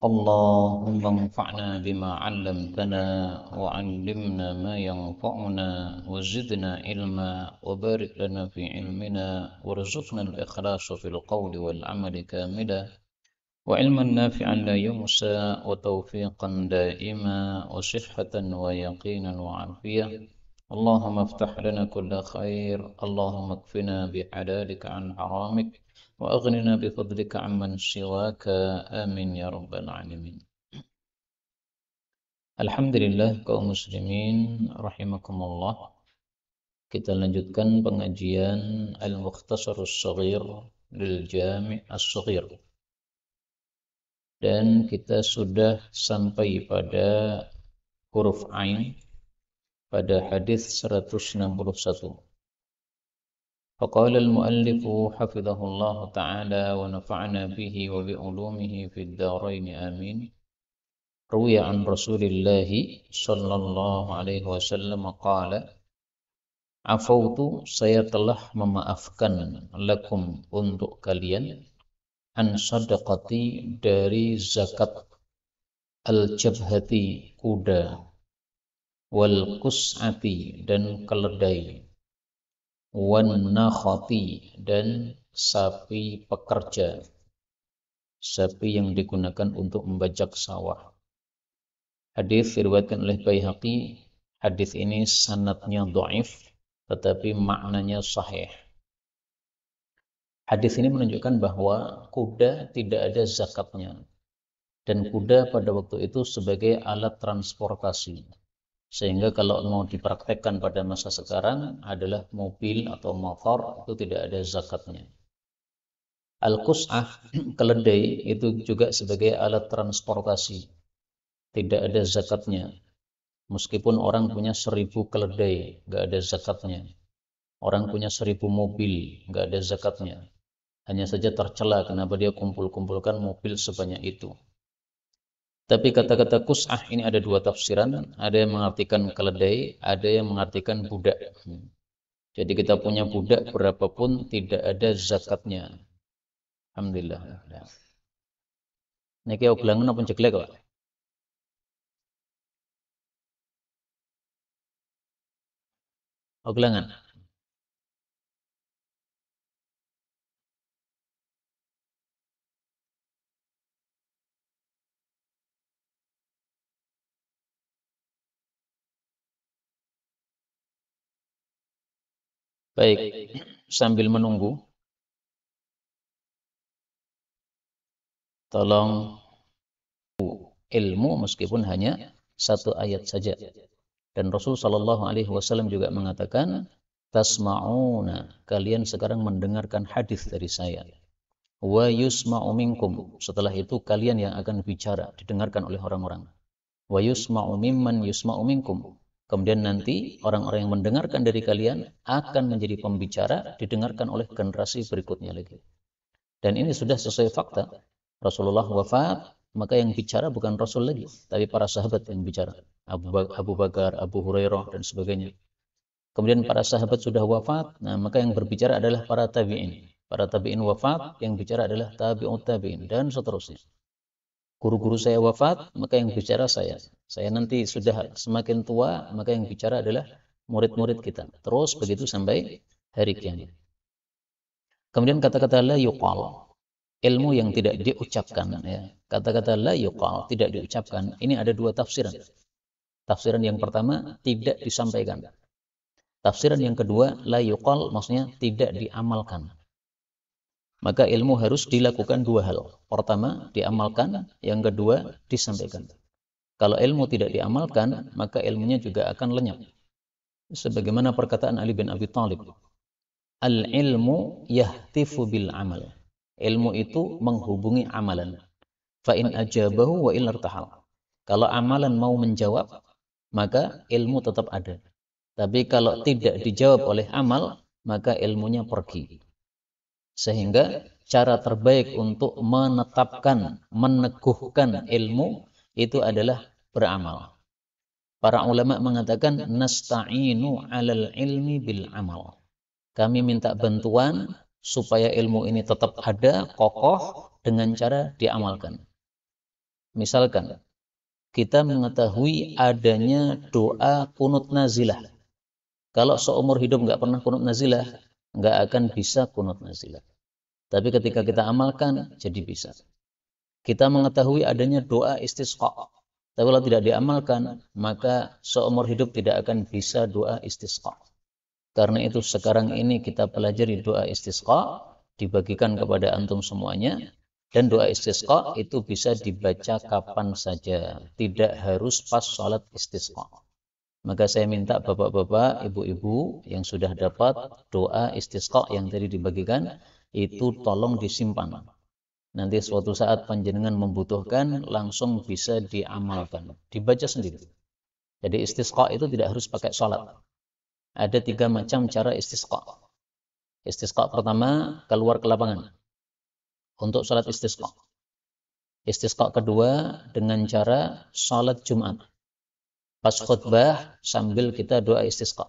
اللهم انفعنا بما علمتنا وعلمنا ما ينفعنا وزدنا علما وبارك لنا في علمنا وارزقنا الإخلاص في القول والعمل كاملا وعلما نافعا لا ينسى وتوفيقا دائما وصحة ويقينا وعافية. اللهم افتح لنا كل خير، اللهم اكفنا بحلالك عن حرامك وأغننا بفضلك عمن سواك. آمين يا رب العالمين. Alhamdulillah kaum muslimin rahimakumullah. Kita lanjutkan pengajian Al-Mukhtasarus Shaghir lil Jami' As-Shaghir. Dan kita sudah sampai pada huruf Ain pada hadis 161. Faqala al-muallif hafizahullah ta'ala wa nafa'na bihi wa bi ulumihi fid dharain amin. Ruwiya an Rasulillah sallallahu alaihi wasallam qala: Afautu, saya telah memaafkan lakum untuk kalian an sadaqati dari zakat al-jabhati kuda wal kus'ati dan keledai wan nakhati dan sapi pekerja, sapi yang digunakan untuk membajak sawah. Hadis diriwayatkan oleh Baihaqi. Hadis ini sanadnya dhaif tetapi maknanya sahih. Hadis ini menunjukkan bahwa kuda tidak ada zakatnya dan kuda pada waktu itu sebagai alat transportasi. Sehingga kalau mau dipraktekkan pada masa sekarang adalah mobil atau motor, itu tidak ada zakatnya. Al-Qus'ah, keledai, itu juga sebagai alat transportasi. Tidak ada zakatnya. Meskipun orang punya 1000 keledai, nggak ada zakatnya. Orang punya 1000 mobil, nggak ada zakatnya. Hanya saja tercela kenapa dia kumpul-kumpulkan mobil sebanyak itu. Tapi kata-kata kus'ah ini ada dua tafsiran. Ada yang mengartikan keledai, ada yang mengartikan budak. Jadi kita punya budak berapapun tidak ada zakatnya. Alhamdulillah. Niki oglangan apa jeglek kok? Oglangan. Baik, sambil menunggu, tolong ilmu meskipun hanya satu ayat saja. Dan Rasul Shallallahu Alaihi Wasallam juga mengatakan, tasma'una, kalian sekarang mendengarkan hadis dari saya. Wa yusma'u minkum, setelah itu kalian yang akan bicara, didengarkan oleh orang-orang. Wa yusma'u mimman yusma'u minkum, kemudian nanti orang-orang yang mendengarkan dari kalian akan menjadi pembicara, didengarkan oleh generasi berikutnya lagi. Dan ini sudah sesuai fakta. Rasulullah wafat, maka yang bicara bukan Rasul lagi, tapi para sahabat yang bicara. Abu Bakar, Abu Hurairah, dan sebagainya. Kemudian para sahabat sudah wafat, nah maka yang berbicara adalah para tabi'in. Para tabi'in wafat, yang bicara adalah tabi'ut tabi'in, dan seterusnya. Guru-guru saya wafat, maka yang bicara saya. Saya nanti sudah semakin tua, maka yang bicara adalah murid-murid kita. Terus begitu sampai hari kiamat. Kemudian kata-kata la yuqal, ilmu yang tidak diucapkan, ya. Kata-kata la yuqal, tidak diucapkan, ini ada dua tafsiran. Tafsiran yang pertama, tidak disampaikan. Tafsiran yang kedua, la yuqal, maksudnya tidak diamalkan. Maka ilmu harus dilakukan dua hal. Pertama, diamalkan. Yang kedua, disampaikan. Kalau ilmu tidak diamalkan, maka ilmunya juga akan lenyap. Sebagaimana perkataan Ali bin Abi Thalib, al-ilmu yahtifu bil amal. Ilmu itu menghubungi amalan. Fa in ajabahu wa illa irtahal. Kalau amalan mau menjawab, maka ilmu tetap ada. Tapi kalau tidak dijawab oleh amal, maka ilmunya pergi. Sehingga cara terbaik untuk menetapkan, meneguhkan ilmu itu adalah beramal. Para ulama mengatakan nasta'inu 'alal ilmi bil amal. Kami minta bantuan supaya ilmu ini tetap ada, kokoh dengan cara diamalkan. Misalkan kita mengetahui adanya doa kunut nazilah. Kalau seumur hidup nggak pernah kunut nazilah, nggak akan bisa kunut nazilah. Tapi ketika kita amalkan, jadi bisa. Kita mengetahui adanya doa istisqa. Tapi kalau tidak diamalkan, maka seumur hidup tidak akan bisa doa istisqa. Karena itu sekarang ini kita pelajari doa istisqa, dibagikan kepada antum semuanya. Dan doa istisqa itu bisa dibaca kapan saja, tidak harus pas sholat istisqa. Maka saya minta bapak-bapak, ibu-ibu yang sudah dapat doa istisqa yang tadi dibagikan, itu tolong disimpan. Nanti suatu saat panjenengan membutuhkan, langsung bisa diamalkan, dibaca sendiri. Jadi istisqa itu tidak harus pakai sholat. Ada 3 macam cara istisqa. Istisqa pertama, keluar ke lapangan untuk sholat istisqa. Istisqa kedua dengan cara sholat Jumat. Pas khutbah sambil kita doa istisqa.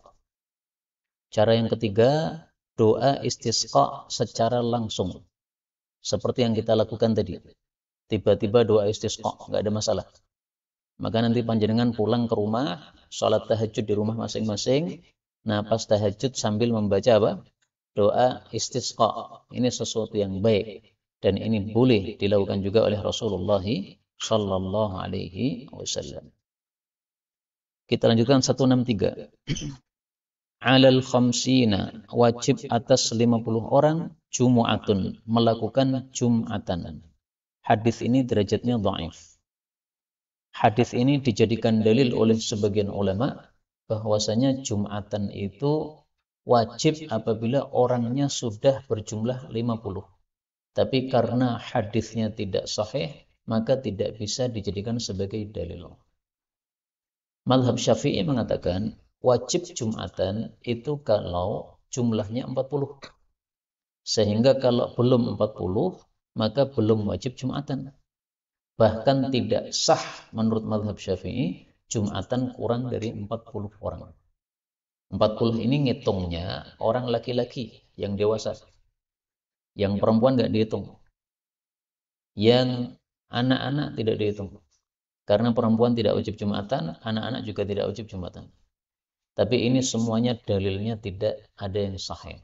Cara yang ketiga, doa istisqa secara langsung. Seperti yang kita lakukan tadi. Tiba-tiba doa istisqa, nggak ada masalah. Maka nanti panjenengan pulang ke rumah, sholat tahajud di rumah masing-masing. Nah, pas tahajud sambil membaca apa? Doa istisqa. Ini sesuatu yang baik. Dan ini boleh dilakukan juga oleh Rasulullah Sallallahu Alaihi Wasallam. Kita lanjutkan 163. Alal khamsina, wajib atas 50 orang Jumu'atun, melakukan Jum'atan. Hadis ini derajatnya dhaif. Hadis ini dijadikan dalil oleh sebagian ulama bahwasanya Jum'atan itu wajib apabila orangnya sudah berjumlah 50. Tapi karena hadisnya tidak sahih, maka tidak bisa dijadikan sebagai dalil. Mazhab Syafi'i mengatakan wajib Jum'atan itu kalau jumlahnya 40. Sehingga kalau belum 40, maka belum wajib Jum'atan. Bahkan tidak sah menurut mazhab Syafi'i, Jum'atan kurang dari 40 orang. 40 ini ngitungnya orang laki-laki yang dewasa. Yang perempuan nggak dihitung. Yang anak-anak tidak dihitung. Karena perempuan tidak wajib Jum'atan, anak-anak juga tidak wajib Jum'atan. Tapi ini semuanya dalilnya tidak ada yang sahih.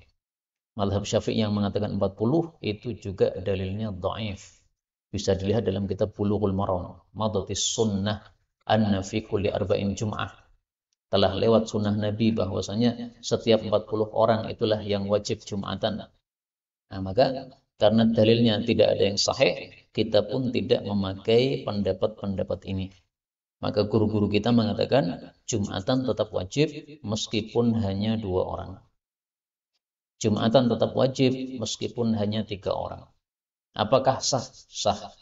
Mazhab Syafi'i yang mengatakan 40 itu juga dalilnya dhaif. Bisa dilihat dalam kitab Bulughul Maram, Madatis Sunnah anna fi kulli arba'in jum'ah. Telah lewat sunnah Nabi bahwasanya setiap 40 orang itulah yang wajib Jum'atan. Nah, maka karena dalilnya tidak ada yang sahih, kita pun tidak memakai pendapat-pendapat ini. Maka guru-guru kita mengatakan Jum'atan tetap wajib meskipun hanya 2 orang. Jum'atan tetap wajib meskipun hanya 3 orang. Apakah sah? Sah.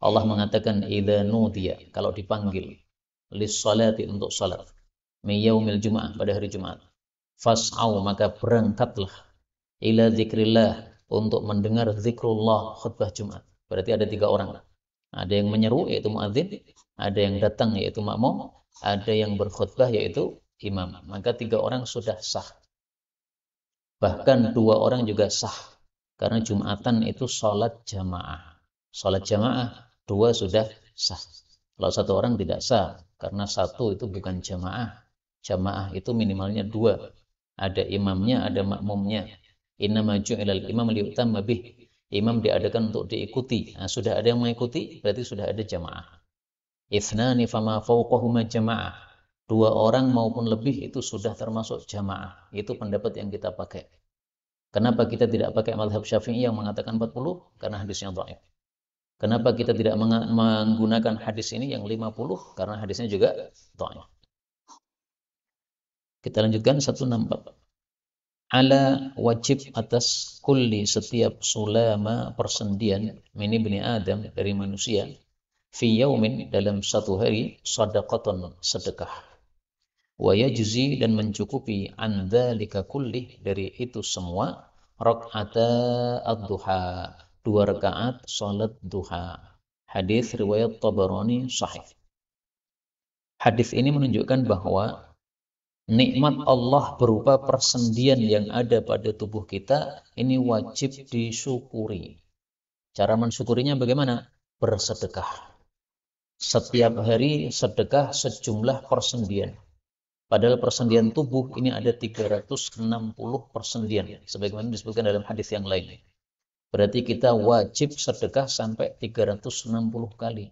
Allah mengatakan idza nudiya, kalau dipanggil lis-salati, untuk salat, mi yaumil jum'ah, pada hari Jumat, fas'au, maka berangkatlah, ila dzikrillah, untuk mendengar zikrullah, khutbah Jumat. Berarti ada 3 orang. Ada yang menyeru yaitu muadzin, ada yang datang yaitu makmum, ada yang berkhutbah yaitu imam. Maka 3 orang sudah sah. Bahkan 2 orang juga sah. Karena Jum'atan itu sholat jamaah. Sholat jamaah 2 sudah sah. Kalau 1 orang tidak sah. Karena 1 itu bukan jamaah. Jamaah itu minimalnya 2. Ada imamnya, ada makmumnya. Innama ju'ilal imam liyutamma bih. Imam diadakan untuk diikuti. Nah, sudah ada yang mengikuti, berarti sudah ada jamaah. Ithnani fama fawqahuma jamaah. 2 orang maupun lebih itu sudah termasuk jamaah. Itu pendapat yang kita pakai. Kenapa kita tidak pakai mazhab Syafi'i yang mengatakan 40? Karena hadisnya dhaif. Kenapa kita tidak menggunakan hadis ini yang 50? Karena hadisnya juga dhaif. Kita lanjutkan 164. Ala, wajib atas kulli, setiap sulama, persendian, min ibni Adam, dari manusia, fi yaumin, dalam 1 hari, sadaqatan, sedekah. Wa yajzi, dan mencukupi, an dzalika kulli, dari itu semua, rak'ata ad-duha, 2 rakaat salat duha. Hadis riwayat Tabarani sahih. Hadis ini menunjukkan bahwa nikmat Allah berupa persendian yang ada pada tubuh kita ini wajib disyukuri. Cara mensyukurinya bagaimana? Bersedekah. setiap hari sedekah sejumlah persendian. Padahal persendian tubuh ini ada 360 persendian. Sebagaimana disebutkan dalam hadis yang lain. Berarti kita wajib sedekah sampai 360 kali.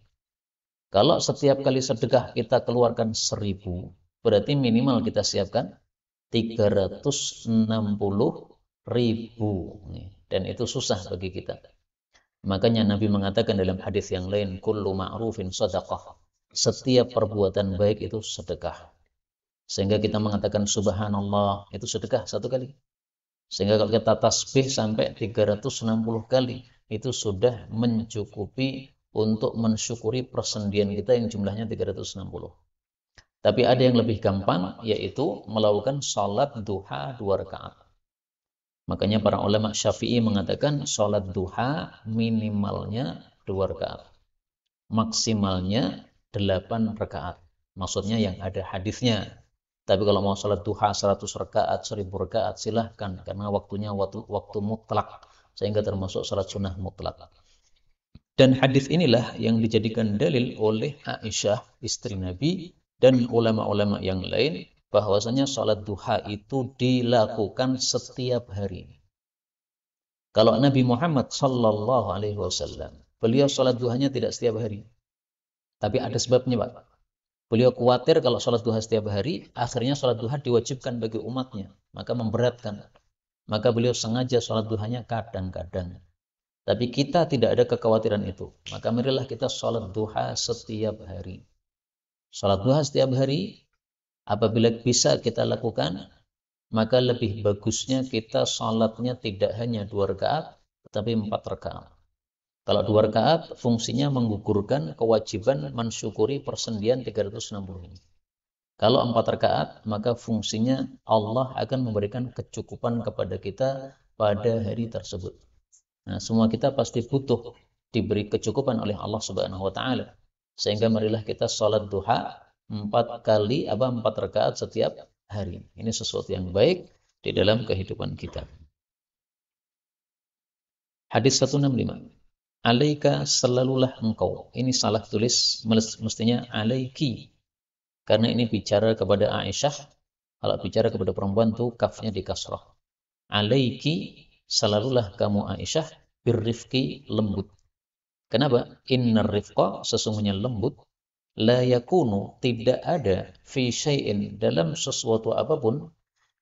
Kalau setiap kali sedekah kita keluarkan 1000, berarti minimal kita siapkan 360.000. Dan itu susah bagi kita. Makanya Nabi mengatakan dalam hadis yang lain, kullu ma'rufin sadaqah. Setiap perbuatan baik itu sedekah. Sehingga kita mengatakan subhanallah, itu sedekah satu kali. Sehingga kalau kita tasbih sampai 360 kali, itu sudah mencukupi untuk mensyukuri persendian kita yang jumlahnya 360. Tapi ada yang lebih gampang, yaitu melakukan sholat duha 2 rakaat. Makanya para ulama Syafi'i mengatakan sholat duha minimalnya 2 rakaat. Maksimalnya 8 rakaat. Maksudnya yang ada hadisnya. Tapi kalau mau sholat duha 100 rakaat, 1000 rakaat, silahkan. Karena waktunya waktu mutlak. Sehingga termasuk sholat sunnah mutlak. Dan hadis inilah yang dijadikan dalil oleh Aisyah, istri Nabi, dan ulama-ulama yang lain, bahwasanya sholat duha itu dilakukan setiap hari. Kalau Nabi Muhammad Sallallahu Alaihi Wasallam, beliau sholat duhanya tidak setiap hari. Tapi ada sebabnya, Pak. Beliau khawatir kalau sholat duha setiap hari, akhirnya sholat duha diwajibkan bagi umatnya. Maka memberatkan. Maka beliau sengaja sholat duhanya kadang-kadang. Tapi kita tidak ada kekhawatiran itu. Maka marilah kita sholat duha setiap hari. Sholat duha setiap hari, apabila bisa kita lakukan, maka lebih bagusnya kita sholatnya tidak hanya 2 rakaat, tetapi 4 rakaat. Kalau 2 rakaat, fungsinya menggugurkan kewajiban mensyukuri persendian 360 ini. Kalau 4 rakaat, maka fungsinya Allah akan memberikan kecukupan kepada kita pada hari tersebut. Nah, semua kita pasti butuh diberi kecukupan oleh Allah Subhanahu wa taala. Sehingga marilah kita sholat duha 4 rakaat setiap hari. Ini sesuatu yang baik di dalam kehidupan kita. Hadis 165. Alaika, selalulah engkau. Ini salah tulis, mestinya alaiki. Karena ini bicara kepada Aisyah. Kalau bicara kepada perempuan tuh kafnya di kasrah. Alaiki, selalulah kamu Aisyah, birrifqi, lembut. Kenapa? Innar rifqa, sesungguhnya lembut, la yakunu, tidak ada, fi syai'in, dalam sesuatu apapun,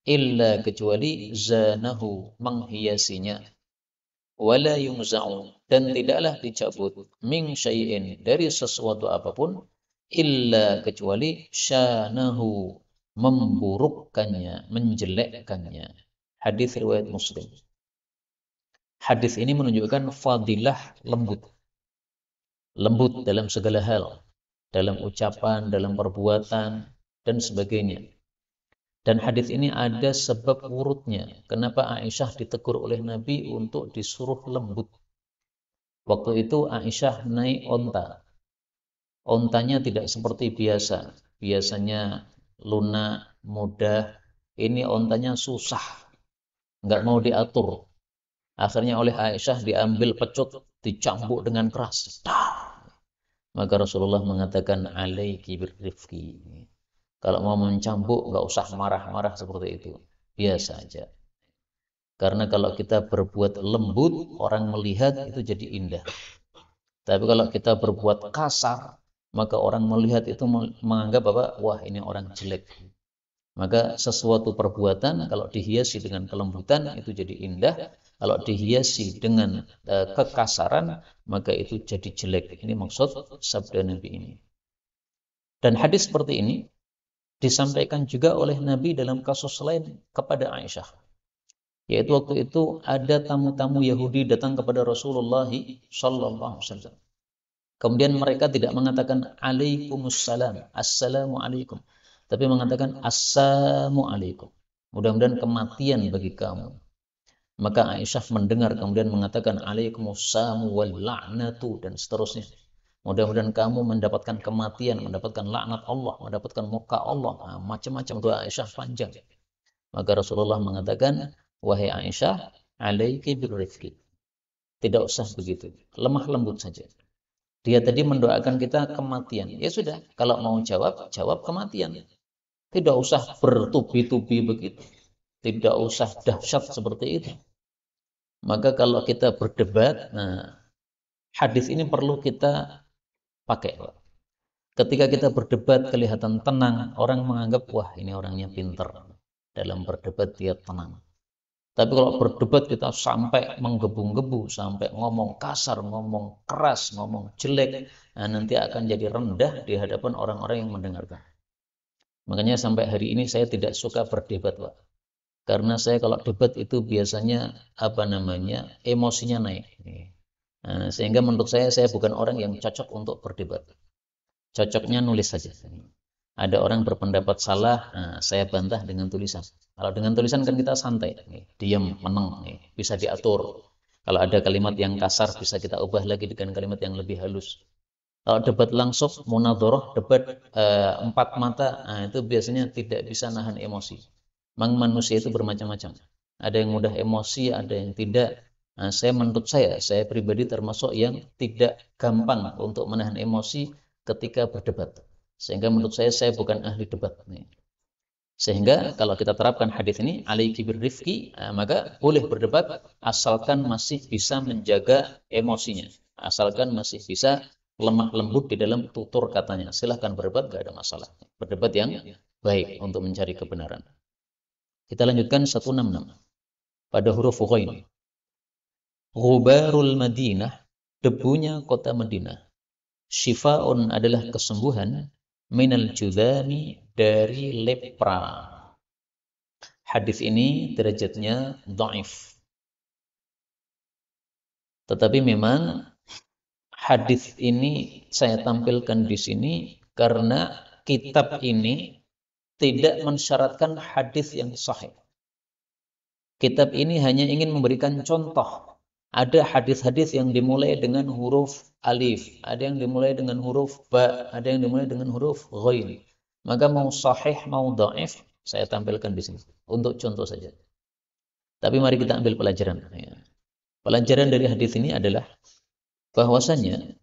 illa kecuali zanahu, menghiasinya. Wala yumza'u, dan tidaklah dicabut, min syai'in, dari sesuatu apapun, illa kecuali syanahu, memburukkannya, menjelekkannya. Hadis riwayat Muslim. Hadis ini menunjukkan fadilah lembut. Lembut dalam segala hal, dalam ucapan, dalam perbuatan, dan sebagainya. Dan hadis ini ada sebab urutnya. Kenapa Aisyah ditegur oleh Nabi untuk disuruh lembut. Waktu itu Aisyah naik onta. Ontanya tidak seperti biasa. Biasanya lunak, mudah. Ini ontanya susah. Nggak mau diatur. Akhirnya oleh Aisyah diambil pecut, dicambuk dengan keras. Maka Rasulullah mengatakan, alaiki birrifqi. Kalau mau mencambuk, nggak usah marah-marah seperti itu. Biasa aja. Karena kalau kita berbuat lembut, orang melihat itu jadi indah. Tapi kalau kita berbuat kasar, maka orang melihat itu menganggap bahwa, wah ini orang jelek. Maka sesuatu perbuatan kalau dihiasi dengan kelembutan itu jadi indah. Kalau dihiasi dengan kekasaran, maka itu jadi jelek. Ini maksud sabda Nabi ini. Dan hadis seperti ini disampaikan juga oleh Nabi dalam kasus lain kepada Aisyah. Yaitu waktu itu ada tamu-tamu Yahudi datang kepada Rasulullah sallallahu alaihi wasallam. Kemudian mereka tidak mengatakan alaikumussalam, assalamualaikum, tapi mengatakan assalamualaikum. Mudah-mudahan kematian bagi kamu. Maka Aisyah mendengar kemudian mengatakan alaikumussalam wal la'natu, dan seterusnya. Mudah-mudahan kamu mendapatkan kematian, mendapatkan laknat Allah, mendapatkan muka Allah. Nah, macam-macam doa Aisyah panjang. Maka Rasulullah mengatakan, wahai Aisyah, alaiki birrifqi. Tidak usah begitu. Lemah lembut saja. Dia tadi mendoakan kita kematian. Ya sudah, kalau mau jawab, jawab kematian. Tidak usah bertubi-tubi begitu. Tidak usah dahsyat seperti itu. Maka kalau kita berdebat, nah hadis ini perlu kita pakai. Ketika kita berdebat kelihatan tenang, orang menganggap, wah ini orangnya pintar. Dalam berdebat dia tenang. Tapi kalau berdebat kita sampai menggebu-gebu, sampai ngomong kasar, ngomong keras, ngomong jelek, nah nanti akan jadi rendah di hadapan orang-orang yang mendengarkan. Makanya sampai hari ini saya tidak suka berdebat, Pak. Karena saya kalau debat itu biasanya emosinya naik. Nah, sehingga menurut saya bukan orang yang cocok untuk berdebat. Cocoknya nulis saja. Ada orang berpendapat salah, nah, saya bantah dengan tulisan. Kalau dengan tulisan kan kita santai, diam, meneng, bisa diatur. Kalau ada kalimat yang kasar bisa kita ubah lagi dengan kalimat yang lebih halus. Kalau debat langsung, munadharah, debat empat mata, nah, itu biasanya tidak bisa nahan emosi. Memang manusia itu bermacam-macam. Ada yang mudah emosi, ada yang tidak. Nah, menurut saya pribadi termasuk yang tidak gampang untuk menahan emosi ketika berdebat. Sehingga menurut saya bukan ahli debat. Sehingga kalau kita terapkan hadis ini, alaiki birrifqi, maka boleh berdebat asalkan masih bisa menjaga emosinya. Asalkan masih bisa lemah lembut di dalam tutur katanya. Silahkan berdebat, gak ada masalah. Berdebat yang baik untuk mencari kebenaran. Kita lanjutkan 166. Pada huruf ghain. Ghubarul Madinah, debunya kota Madinah. Syifa'un adalah kesembuhan minal judami, dari lepra. Hadis ini derajatnya dhaif. Tetapi memang hadis ini saya tampilkan di sini karena kitab ini tidak mensyaratkan hadis yang sahih. Kitab ini hanya ingin memberikan contoh. Ada hadis-hadis yang dimulai dengan huruf alif, ada yang dimulai dengan huruf ba, ada yang dimulai dengan huruf ghain. Maka mau sahih mau dhaif saya tampilkan di sini untuk contoh saja. Tapi mari kita ambil pelajaran. Pelajaran dari hadis ini adalah bahwasanya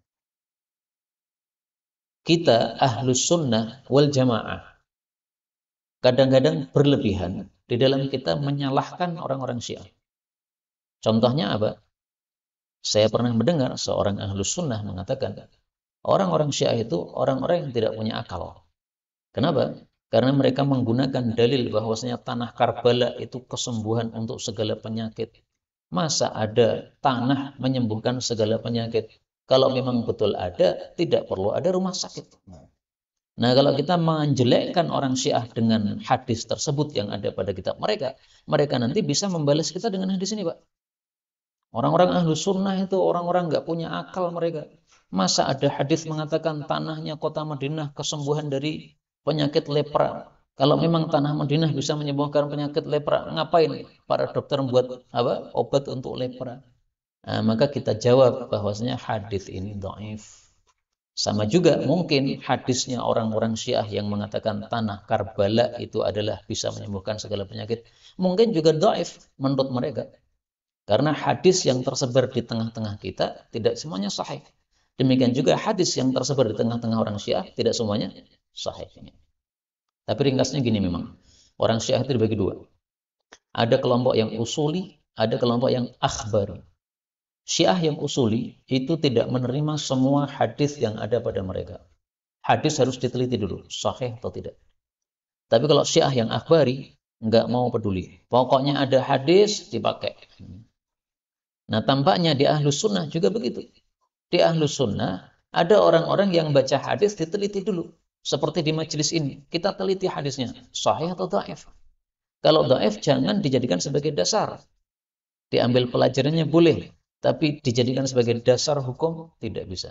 kita ahlus sunnah wal jamaah kadang-kadang berlebihan di dalam kita menyalahkan orang-orang Syiah. Contohnya apa? Saya pernah mendengar seorang ahlus sunnah mengatakan orang-orang Syiah itu orang-orang yang tidak punya akal. Kenapa? Karena mereka menggunakan dalil bahwasanya tanah Karbala itu kesembuhan untuk segala penyakit. Masa ada tanah menyembuhkan segala penyakit? Kalau memang betul ada, tidak perlu ada rumah sakit. Nah, kalau kita menjelekkan orang Syiah dengan hadis tersebut yang ada pada kitab mereka, mereka nanti bisa membalas kita dengan hadis ini, Pak. Orang-orang ahlus sunnah itu orang-orang nggak punya akal mereka. Masa ada hadis mengatakan tanahnya kota Madinah kesembuhan dari penyakit lepra. Kalau memang tanah Madinah bisa menyembuhkan penyakit lepra, ngapain para dokter membuat obat untuk lepra? Nah, maka kita jawab bahwasanya hadis ini dhaif. Sama juga mungkin hadisnya orang-orang Syiah yang mengatakan tanah Karbala itu adalah bisa menyembuhkan segala penyakit. Mungkin juga dhaif menurut mereka. Karena hadis yang tersebar di tengah-tengah kita tidak semuanya sahih. Demikian juga hadis yang tersebar di tengah-tengah orang Syiah tidak semuanya sahih. Tapi ringkasnya gini memang. Orang Syiah itu dibagi dua. Ada kelompok yang usuli, ada kelompok yang akhbari. Syiah yang usuli itu tidak menerima semua hadis yang ada pada mereka. Hadis harus diteliti dulu, sahih atau tidak. Tapi kalau Syiah yang akhbari, nggak mau peduli. Pokoknya ada hadis, dipakai. Nah, tampaknya di Ahlus Sunnah juga begitu. Di Ahlus Sunnah, ada orang-orang yang baca hadis diteliti dulu. Seperti di majelis ini, kita teliti hadisnya, sahih atau dhaif. Kalau dhaif, jangan dijadikan sebagai dasar. Diambil pelajarannya boleh, tapi dijadikan sebagai dasar hukum, tidak bisa.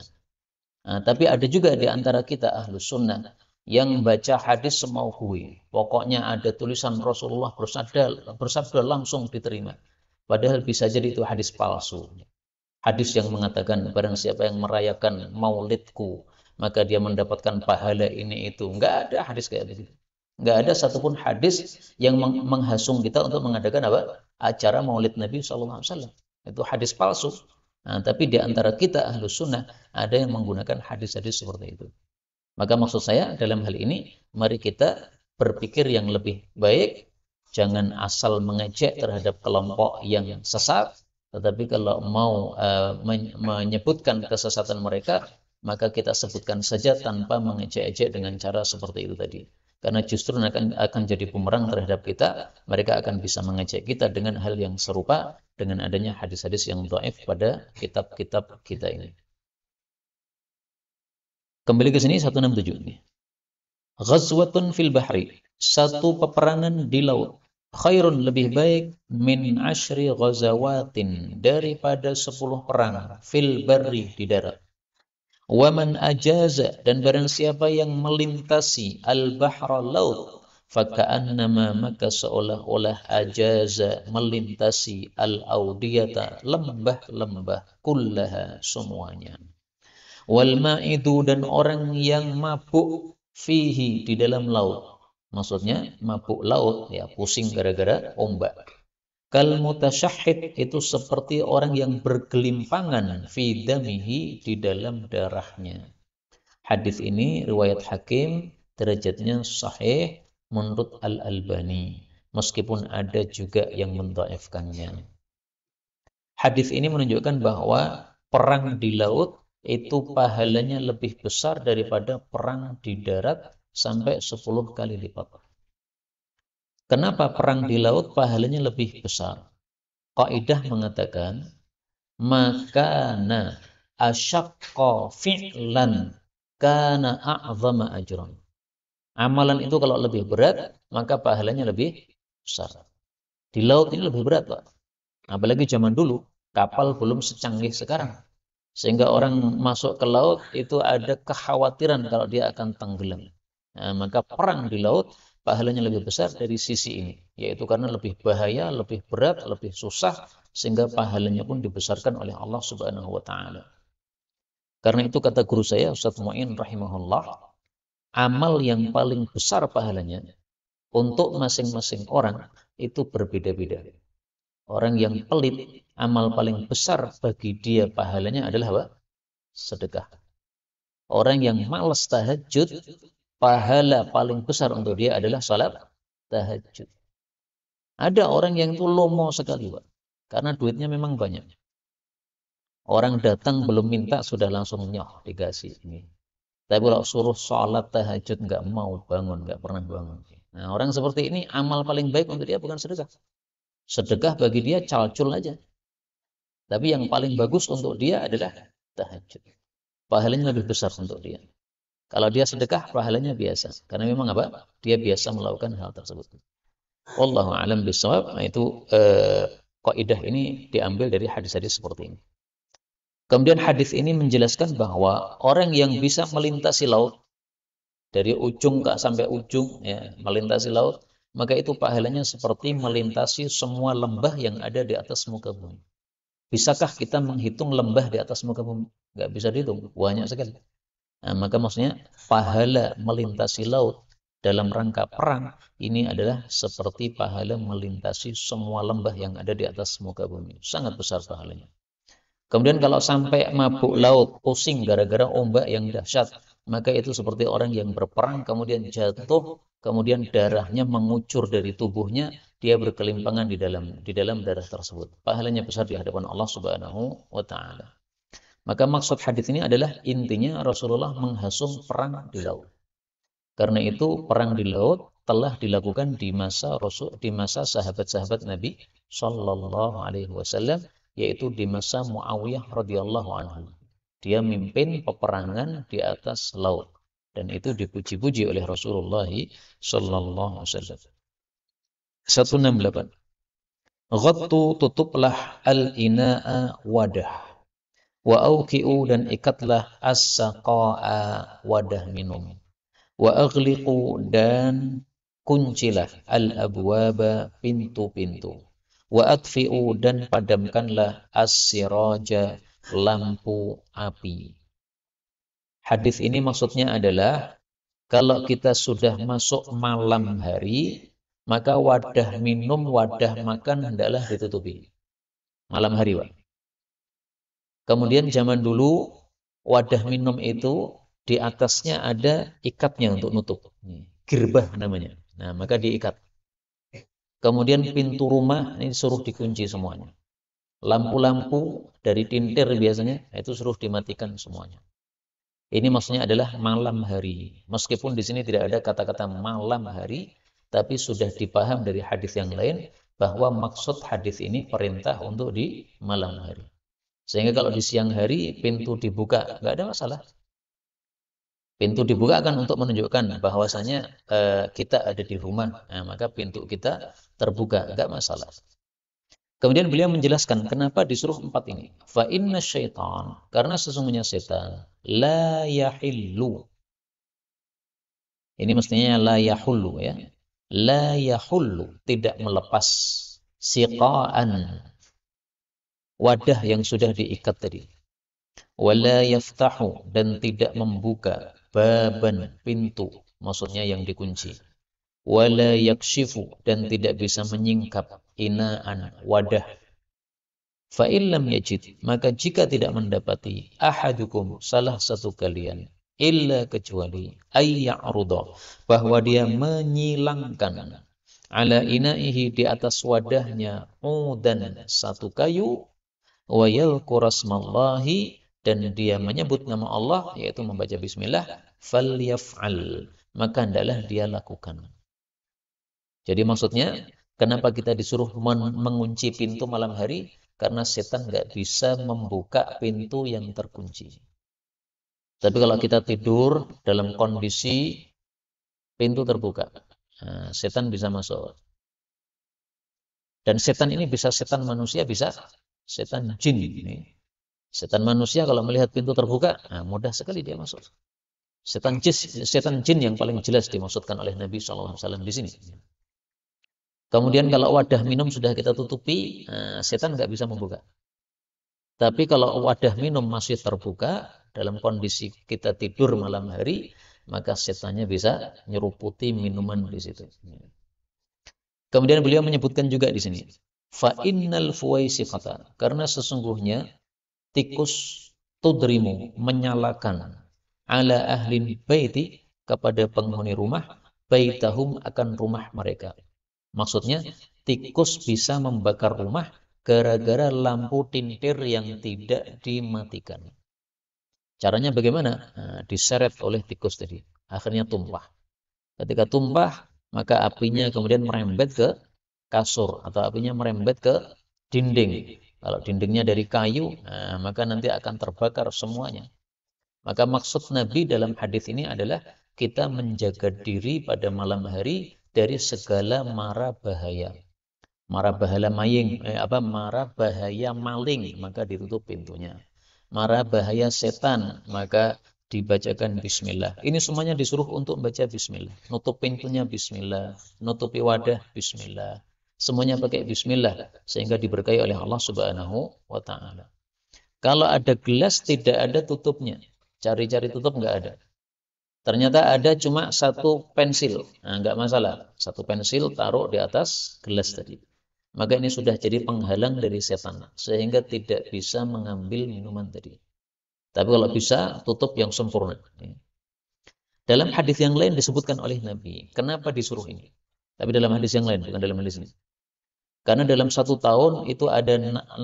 Nah, tapi ada juga di antara kita Ahlus Sunnah, yang baca hadis semau hui. Pokoknya ada tulisan Rasulullah bersabda langsung diterima. Padahal bisa jadi itu hadis palsu. Hadis yang mengatakan barang siapa yang merayakan maulidku, maka dia mendapatkan pahala ini itu. Enggak ada hadis kayak begitu. Enggak ada satupun hadis yang menghasung kita untuk mengadakan acara maulid Nabi SAW. Itu hadis palsu. Nah, tapi di antara kita Ahlus Sunnah ada yang menggunakan hadis-hadis seperti itu. Maka maksud saya dalam hal ini, mari kita berpikir yang lebih baik, jangan asal mengejek terhadap kelompok yang sesat, tetapi kalau mau menyebutkan kesesatan mereka, maka kita sebutkan saja tanpa mengejek-ejek dengan cara seperti itu tadi. Karena justru akan jadi bumerang terhadap kita, mereka akan bisa mengejek kita dengan hal yang serupa dengan adanya hadis-hadis yang dhaif pada kitab-kitab kita ini. Kembali ke sini 167 ini. Ghazwatun fil bahri, satu peperangan di laut. Khairun, lebih baik, min ashri ghazawatin, daripada 10 perang fil barri, di darat. Waman ajaza, dan barang siapa yang melintasi al-bahra, laut, faka'annama, maka seolah-olah ajaza, melintasi al-audiyata, lembah-lembah, kullaha, semuanya. Wal ma'idu, dan orang yang mabuk fihi, di dalam laut. Maksudnya mabuk laut, ya pusing gara-gara ombak. Kal mutasyahhid, itu seperti orang yang bergelimpangan fi damihi, di dalam darahnya. Hadis ini riwayat Hakim, derajatnya sahih menurut Al-Albani, meskipun ada juga yang mendhaifkannya. Hadis ini menunjukkan bahwa perang di laut itu pahalanya lebih besar daripada perang di darat sampai 10 kali lipat. Kenapa perang di laut pahalanya lebih besar? Kaidah mengatakan, makana asyaqqa fi'lan kana a'zama ajran. Amalan itu kalau lebih berat, maka pahalanya lebih besar. Di laut ini lebih berat, Pak. Apalagi zaman dulu, kapal belum secanggih sekarang. Sehingga orang masuk ke laut itu ada kekhawatiran kalau dia akan tenggelam. Nah, maka perang di laut pahalanya lebih besar dari sisi ini. Yaitu karena lebih bahaya, lebih berat, lebih susah. Sehingga pahalanya pun dibesarkan oleh Allah Subhanahu wa Ta'ala. Karena itu kata guru saya, Ustaz Mu'in rahimahullah, amal yang paling besar pahalanya untuk masing-masing orang itu berbeda-beda. Orang yang pelit, amal paling besar bagi dia pahalanya adalah apa? Sedekah. Orang yang malas tahajud, pahala paling besar untuk dia adalah salat tahajud. Ada orang yang itu lomo sekali, Pak. Karena duitnya memang banyak. Orang datang belum minta, sudah langsung nyoh dikasih ini. Tapi kalau suruh salat tahajud nggak mau bangun, nggak pernah bangun. Nah, orang seperti ini amal paling baik untuk dia bukan sedekah. Sedekah bagi dia calcul aja. Tapi yang paling bagus untuk dia adalah tahajud. Pahalanya lebih besar untuk dia. Kalau dia sedekah, pahalanya biasa. Karena memang apa? Dia biasa melakukan hal tersebut. Wallahu a'lam bishawab. Nah, itu kaidah ini diambil dari hadis-hadis seperti ini. Kemudian hadis ini menjelaskan bahwa orang yang bisa melintasi laut dari ujung sampai ujung, ya, melintasi laut, maka itu pahalanya seperti melintasi semua lembah yang ada di atas muka bumi. Bisakah kita menghitung lembah di atas muka bumi? Nggak bisa dihitung, banyak sekali. Nah, maka maksudnya pahala melintasi laut dalam rangka perang ini adalah seperti pahala melintasi semua lembah yang ada di atas muka bumi. Sangat besar pahalanya. Kemudian kalau sampai mabuk laut, pusing gara-gara ombak yang dahsyat, maka itu seperti orang yang berperang kemudian jatuh, kemudian darahnya mengucur dari tubuhnya, dia berkelimpangan di dalam darah tersebut. Pahalanya besar di hadapan Allah Subhanahu wa Ta'ala. Maka maksud hadis ini adalah intinya Rasulullah menghasung perang di laut. Karena itu perang di laut telah dilakukan di masa sahabat-sahabat Nabi Shallallahu Alaihi Wasallam, yaitu di masa Muawiyah radhiyallahu anhu. Dia mimpin peperangan di atas laut dan itu dipuji-puji oleh Rasulullah Shallallahu Alaihi Wasallam. 168. Ghattu, tutuplah al-ina'a, wadah. Wa auqi'u, dan ikatlah as-saqa'a, wadah minum. Wa aghliqu, dan kuncilah al-abwaba, pintu-pintu. Wa atfi'u, dan padamkanlah as-siraja, lampu api. Hadis ini maksudnya adalah kalau kita sudah masuk malam hari, maka wadah minum, wadah makan hendaklah ditutupi. Malam hari, Pak. Kemudian zaman dulu wadah minum itu di atasnya ada ikatnya untuk nutup. Girbah namanya. Nah, maka diikat. Kemudian pintu rumah ini suruh dikunci semuanya. Lampu-lampu dari tintir biasanya itu suruh dimatikan semuanya. Ini maksudnya adalah malam hari. Meskipun di sini tidak ada kata-kata malam hari, tapi sudah dipaham dari hadis yang lain bahwa maksud hadis ini perintah untuk di malam hari. Sehingga kalau di siang hari pintu dibuka, nggak ada masalah. Pintu dibuka kan untuk menunjukkan bahwasanya kita ada di rumah, nah, maka pintu kita terbuka, nggak masalah. Kemudian beliau menjelaskan kenapa disuruh 4 ini. Fa inna syaitan, karena sesungguhnya setan la yahillu. Ini mestinya la yahullu ya. La yahullu, tidak melepas siqaan, wadah yang sudah diikat tadi. Wala yaftahu, dan tidak membuka baban, pintu, maksudnya yang dikunci. Wala yakshifu, dan tidak bisa menyingkap inaan, wadah. Fa illam yajid, maka jika tidak mendapati ahadukum, salah satu kalian, illa kecuali ayya'rudah, bahwa dia menyilangkan ala inaihi, di atas wadahnya, udan, satu kayu, wa yadhkura smallahi, dan dia menyebut nama Allah, yaitu membaca bismillah, falyaf'al, maka hendaklah dia lakukan. Jadi maksudnya, kenapa kita disuruh mengunci pintu malam hari? Karena setan nggak bisa membuka pintu yang terkunci. Tapi kalau kita tidur dalam kondisi pintu terbuka, nah, setan bisa masuk. Dan setan ini bisa setan manusia, bisa setan jin. Setan manusia kalau melihat pintu terbuka, nah, mudah sekali dia masuk. Setan jin yang paling jelas dimaksudkan oleh Nabi SAW di sini. Kemudian kalau wadah minum sudah kita tutupi, nah, setan nggak bisa membuka. Tapi kalau wadah minum masih terbuka, dalam kondisi kita tidur malam hari, maka setannya bisa nyeruputi minuman di situ. Kemudian beliau menyebutkan juga di sini, fa innal fuwaisiqata, karena sesungguhnya tikus tudrimu, menyalakan, ala ahli baiti, kepada penghuni rumah, baitahum, akan rumah mereka. Maksudnya tikus bisa membakar rumah gara-gara lampu tintir yang tidak dimatikan. Caranya bagaimana? Nah, diseret oleh tikus tadi, akhirnya tumpah. Ketika tumpah, maka apinya kemudian merembet ke kasur, atau apinya merembet ke dinding. Kalau dindingnya dari kayu, nah, maka nanti akan terbakar semuanya. Maka maksud Nabi dalam hadis ini adalah kita menjaga diri pada malam hari dari segala mara bahaya. Mara bahaya mara bahaya maling, maka ditutup pintunya. Mara bahaya setan, maka dibacakan bismillah. Ini semuanya disuruh untuk membaca bismillah. Nutup pintunya bismillah, nutupi wadah bismillah. Semuanya pakai bismillah sehingga diberkahi oleh Allah Subhanahu wa taala. Kalau ada gelas tidak ada tutupnya, cari-cari tutup nggak ada. Ternyata ada cuma satu pensil, nah, nggak masalah. Satu pensil taruh di atas gelas tadi. Maka ini sudah jadi penghalang dari setan, sehingga tidak bisa mengambil minuman tadi. Tapi kalau bisa, tutup yang sempurna. Dalam hadis yang lain disebutkan oleh Nabi, kenapa disuruh ini? Tapi dalam hadis yang lain, bukan dalam hadis ini. Karena dalam 1 tahun itu ada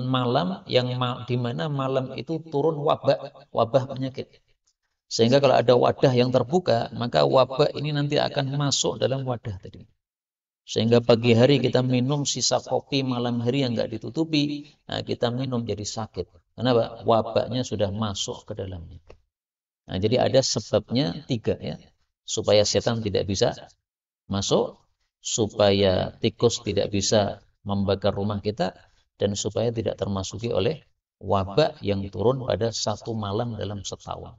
malam yang di mana malam itu turun wabah penyakit. Sehingga kalau ada wadah yang terbuka, maka wabah ini nanti akan masuk dalam wadah tadi. Sehingga pagi hari kita minum sisa kopi malam hari yang nggak ditutupi, nah kita minum jadi sakit. Kenapa? Wabahnya sudah masuk ke dalamnya. Nah, jadi ada sebabnya 3 ya, supaya setan tidak bisa masuk, supaya tikus tidak bisa membakar rumah kita, dan supaya tidak termasuki oleh wabah yang turun pada 1 malam dalam setahun.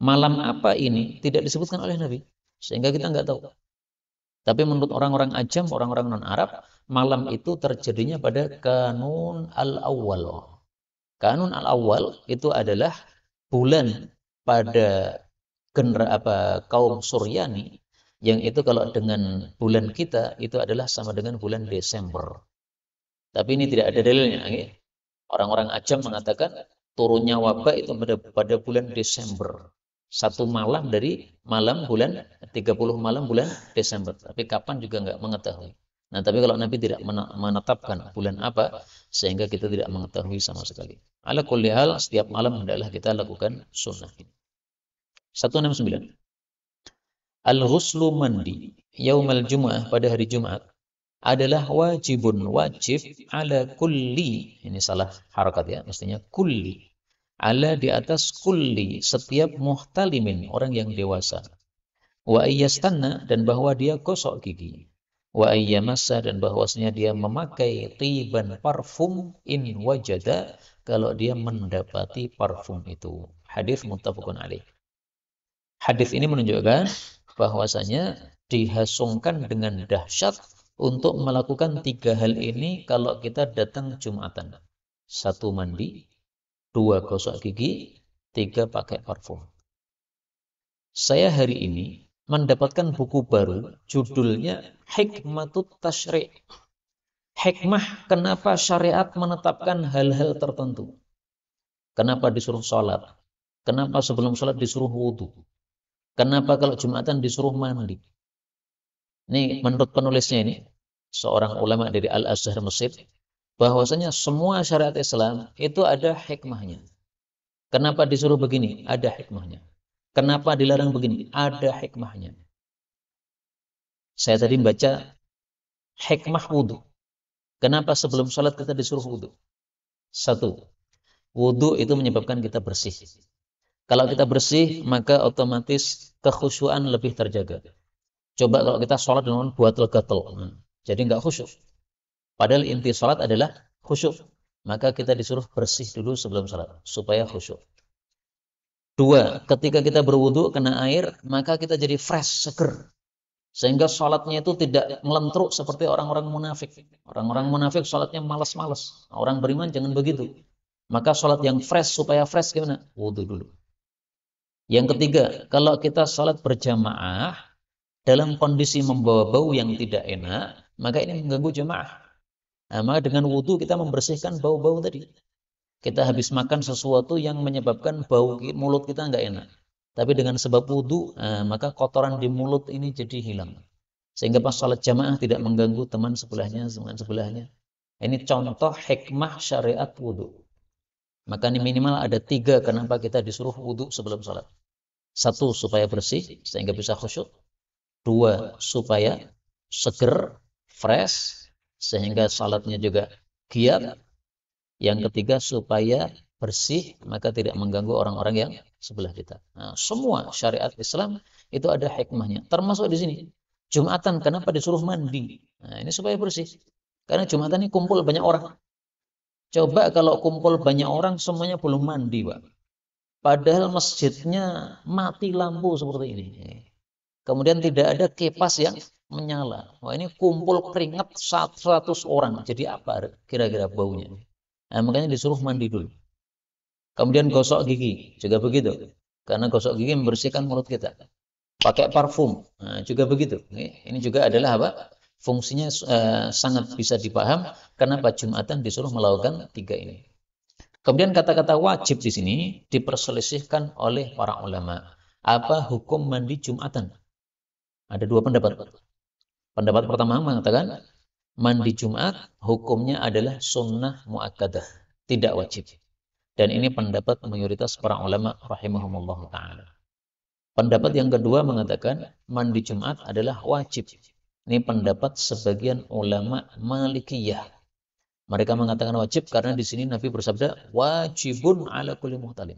Malam apa ini tidak disebutkan oleh Nabi, sehingga kita nggak tahu. Tapi menurut orang-orang Ajam, orang-orang non-Arab, malam itu terjadinya pada Kanun al-Awwal. Kanun al-Awwal itu adalah bulan pada kaum Suryani, yang itu kalau dengan bulan kita itu adalah sama dengan bulan Desember. Tapi ini tidak ada dalilnya. Orang-orang Ajam mengatakan turunnya wabah itu pada bulan Desember. Satu malam dari malam bulan 30 malam bulan Desember. Tapi kapan juga nggak mengetahui. Nah, tapi kalau Nabi tidak menetapkan bulan apa, sehingga kita tidak mengetahui sama sekali. Ala kulli hal, setiap malam hendaklah kita lakukan sunnah ini. 169. Al-ghuslu mandi yaumal jum'ah, pada hari Jumat, adalah wajib ala kulli, ini salah harakat ya, mestinya kulli, ala di atas kulli, setiap muhtalimin, orang yang dewasa, wa ayyastanna, dan bahwa dia gosok gigi, wa ayyamassa, dan bahwasanya dia memakai tiban, parfum, in wajada, kalau dia mendapati parfum itu. Hadis muttafaqun alaih. Hadis ini menunjukkan bahwasanya dihasungkan dengan dahsyat untuk melakukan 3 hal ini kalau kita datang Jumatan. 1 mandi, 2 gosok gigi, 3 pakai parfum. Saya hari ini mendapatkan buku baru, judulnya Hikmatut Tasyri'. Hikmah kenapa syariat menetapkan hal-hal tertentu. Kenapa disuruh sholat? Kenapa sebelum sholat disuruh wudhu? Kenapa kalau Jumatan disuruh mandi? Ini menurut penulisnya ini, seorang ulama dari Al-Azhar Mesir, bahwasanya semua syariat Islam itu ada hikmahnya. Kenapa disuruh begini? Ada hikmahnya. Kenapa dilarang begini? Ada hikmahnya. Saya tadi baca hikmah wudhu. Kenapa sebelum sholat kita disuruh wudhu? 1, wudhu itu menyebabkan kita bersih. Kalau kita bersih, maka otomatis kekhusyuan lebih terjaga. Coba kalau kita sholat dengan buat gatel, jadi nggak khusyuk. Padahal inti sholat adalah khusyuk. Maka kita disuruh bersih dulu sebelum sholat, supaya khusyuk. 2, ketika kita berwudu kena air, maka kita jadi fresh, seger. Sehingga sholatnya itu tidak melentruk seperti orang-orang munafik. Orang-orang munafik sholatnya malas-malas. Orang beriman jangan begitu. Maka sholat yang fresh, supaya fresh gimana? Wudu dulu. Yang ketiga, kalau kita sholat berjamaah dalam kondisi membawa bau yang tidak enak, maka ini mengganggu jamaah. Nah, maka dengan wudu kita membersihkan bau-bau tadi. Kita habis makan sesuatu yang menyebabkan bau mulut kita nggak enak. Tapi dengan sebab wudu, maka kotoran di mulut ini jadi hilang. Sehingga pas sholat jamaah tidak mengganggu teman sebelahnya. Ini contoh hikmah syariat wudu. Maka ini minimal ada 3 kenapa kita disuruh wudu sebelum sholat. 1, supaya bersih, sehingga bisa khusyuk. 2, supaya seger, fresh, sehingga salatnya juga giat. Yang ketiga, supaya bersih, maka tidak mengganggu orang-orang yang sebelah kita. Nah, semua syariat Islam itu ada hikmahnya. Termasuk di sini. Jumatan, kenapa disuruh mandi? Nah, ini supaya bersih. Karena Jumatan ini kumpul banyak orang. Coba kalau kumpul banyak orang, semuanya belum mandi, Pak. Padahal masjidnya mati lampu seperti ini. Kemudian tidak ada kipas yang menyala. Wah, ini kumpul keringat 100 orang. Jadi apa kira-kira baunya? Nah, makanya disuruh mandi dulu. Kemudian gosok gigi. Juga begitu. Karena gosok gigi membersihkan mulut kita. Pakai parfum. Nah, juga begitu. Ini juga adalah apa? Fungsinya sangat bisa dipaham. Kenapa Jumatan disuruh melakukan 3 ini. Kemudian kata-kata wajib di sini diperselisihkan oleh para ulama. Apa hukum mandi Jumatan? Ada 2 pendapat. Pendapat pertama mengatakan mandi Jumat hukumnya adalah sunnah muakkadah, tidak wajib. Dan ini pendapat mayoritas para ulama rahimahumullah ta'ala. Pendapat yang kedua mengatakan mandi Jumat adalah wajib. Ini pendapat sebagian ulama Malikiyah. Mereka mengatakan wajib karena di sini Nabi bersabda wajibun ala kulli muhtalim.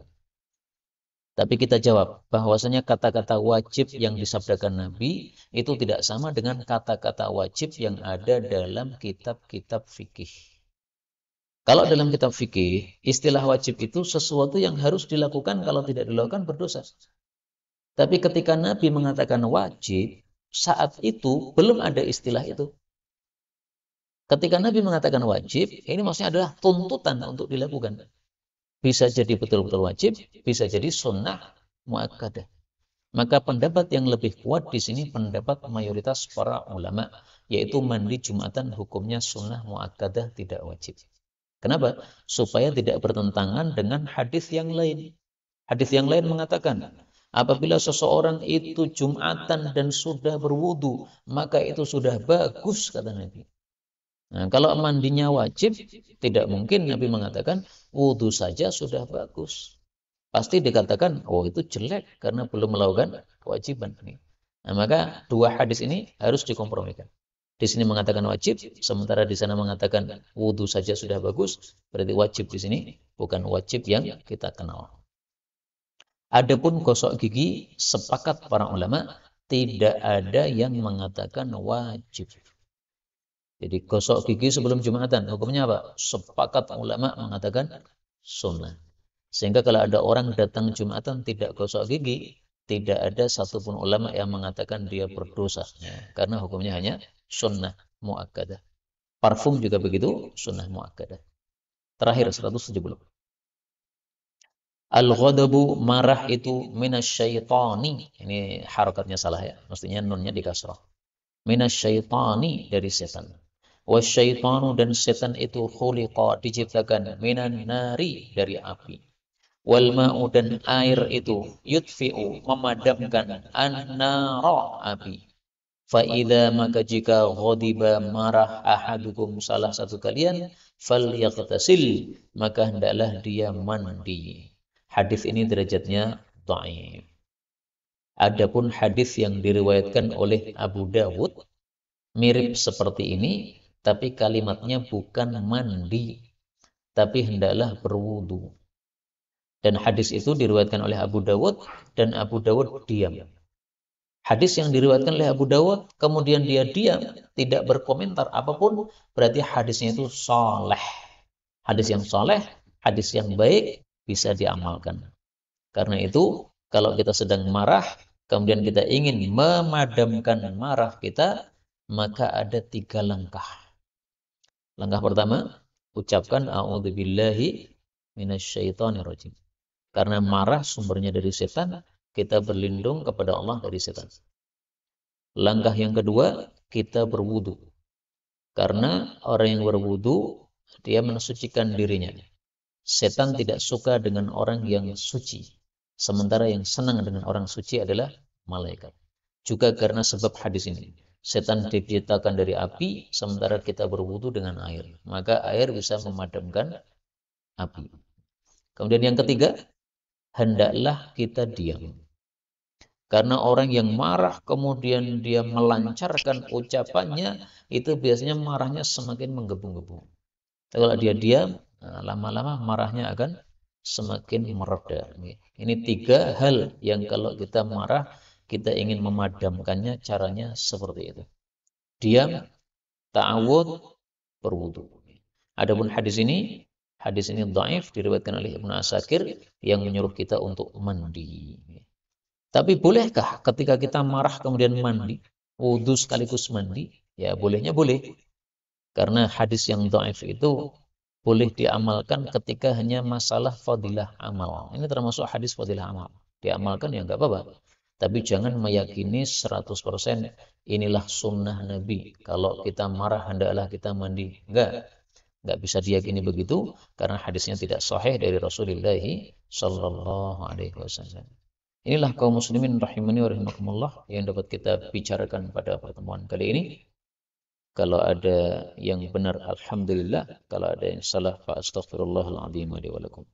Tapi kita jawab bahwasanya kata-kata wajib yang disabdakan Nabi itu tidak sama dengan kata-kata wajib yang ada dalam kitab-kitab fikih. Kalau dalam kitab fikih, istilah wajib itu sesuatu yang harus dilakukan, kalau tidak dilakukan berdosa. Tapi ketika Nabi mengatakan wajib, saat itu belum ada istilah itu. Ketika Nabi mengatakan wajib, ini maksudnya adalah tuntutan untuk dilakukan. Bisa jadi betul-betul wajib, bisa jadi sunnah muakkadah. Maka pendapat yang lebih kuat di sini pendapat mayoritas para ulama, yaitu mandi Jumatan hukumnya sunnah muakkadah, tidak wajib. Kenapa? Supaya tidak bertentangan dengan hadis yang lain. Hadis yang lain mengatakan, apabila seseorang itu Jumatan dan sudah berwudu, maka itu sudah bagus, kata Nabi. Nah, kalau mandinya wajib, tidak mungkin Nabi mengatakan, wudu saja sudah bagus. Pasti dikatakan, oh itu jelek karena belum melakukan kewajiban. Nah, maka dua hadis ini harus dikompromikan. Di sini mengatakan wajib, sementara di sana mengatakan wudu saja sudah bagus, berarti wajib di sini bukan wajib yang kita kenal. Adapun gosok gigi, sepakat para ulama tidak ada yang mengatakan wajib. Jadi gosok gigi sebelum Jumatan, hukumnya apa? Sepakat ulama mengatakan sunnah. Sehingga kalau ada orang datang Jumatan tidak gosok gigi, tidak ada satupun ulama yang mengatakan dia berdosa. Ya, karena hukumnya hanya sunnah muakkadah. Parfum juga begitu, sunnah muakkadah. Terakhir 170. Al-ghadabu, marah itu minasyaitani. Ini harakatnya salah ya. Mestinya nunnya di kasrah. Minasyaitani, dari setan. Wasyaitanu, dan setan itu khuliqa, diciptakan, minan nari, dari api. Wal ma'u, dan air itu yudfi'u, memadamkan, an-nara, api. Fa'idha, maka jika ghadiba, marah, ahadukum, salah satu kalian, falyaqtasil, maka hendaklah dia mandi. Hadis ini derajatnya dhaif. Adapun hadis yang diriwayatkan oleh Abu Dawud mirip seperti ini, tapi kalimatnya bukan mandi, tapi hendaklah berwudu. Dan hadis itu diriwayatkan oleh Abu Dawud, dan Abu Dawud diam. Hadis yang diriwayatkan oleh Abu Dawud, kemudian dia diam, tidak berkomentar apapun, berarti hadisnya itu saleh. Hadis yang saleh, hadis yang baik, bisa diamalkan. Karena itu, kalau kita sedang marah, kemudian kita ingin memadamkan marah kita, maka ada 3 langkah. Langkah pertama, ucapkan a'udzubillahi minasyaitonirrajim. Karena marah sumbernya dari setan, kita berlindung kepada Allah dari setan. Langkah yang kedua, kita berwudu. Karena orang yang berwudu, dia mensucikan dirinya. Setan tidak suka dengan orang yang suci. Sementara yang senang dengan orang suci adalah malaikat. Juga karena sebab hadis ini. Setan diciptakan dari api, sementara kita berwudu dengan air. Maka air bisa memadamkan api. Kemudian yang ketiga, hendaklah kita diam. Karena orang yang marah kemudian dia melancarkan ucapannya, itu biasanya marahnya semakin menggebu-gebu. Kalau dia diam, lama-lama marahnya akan semakin mereda. Ini 3 hal yang kalau kita marah, kita ingin memadamkannya, caranya seperti itu. Diam, ta'awud, berwudu. Adapun hadis ini dhaif, diriwayatkan oleh Ibnu Asakir yang menyuruh kita untuk mandi. Tapi bolehkah ketika kita marah kemudian mandi, wudu sekaligus mandi? Ya bolehnya boleh. Karena hadis yang dhaif itu boleh diamalkan ketika hanya masalah fadilah amal. Ini termasuk hadis fadilah amal. Diamalkan ya enggak apa-apa. Tapi jangan meyakini 100% inilah sunnah Nabi. Kalau kita marah hendaklah kita mandi. Enggak bisa diyakini begitu karena hadisnya tidak sahih dari Rasulullah sallallahu alaihi wasallam. Inilah kaum muslimin rahimani wa rahimakumullah yang dapat kita bicarakan pada pertemuan kali ini. Kalau ada yang benar alhamdulillah, kalau ada yang salah fa astaghfirullahaladzim wa lakum.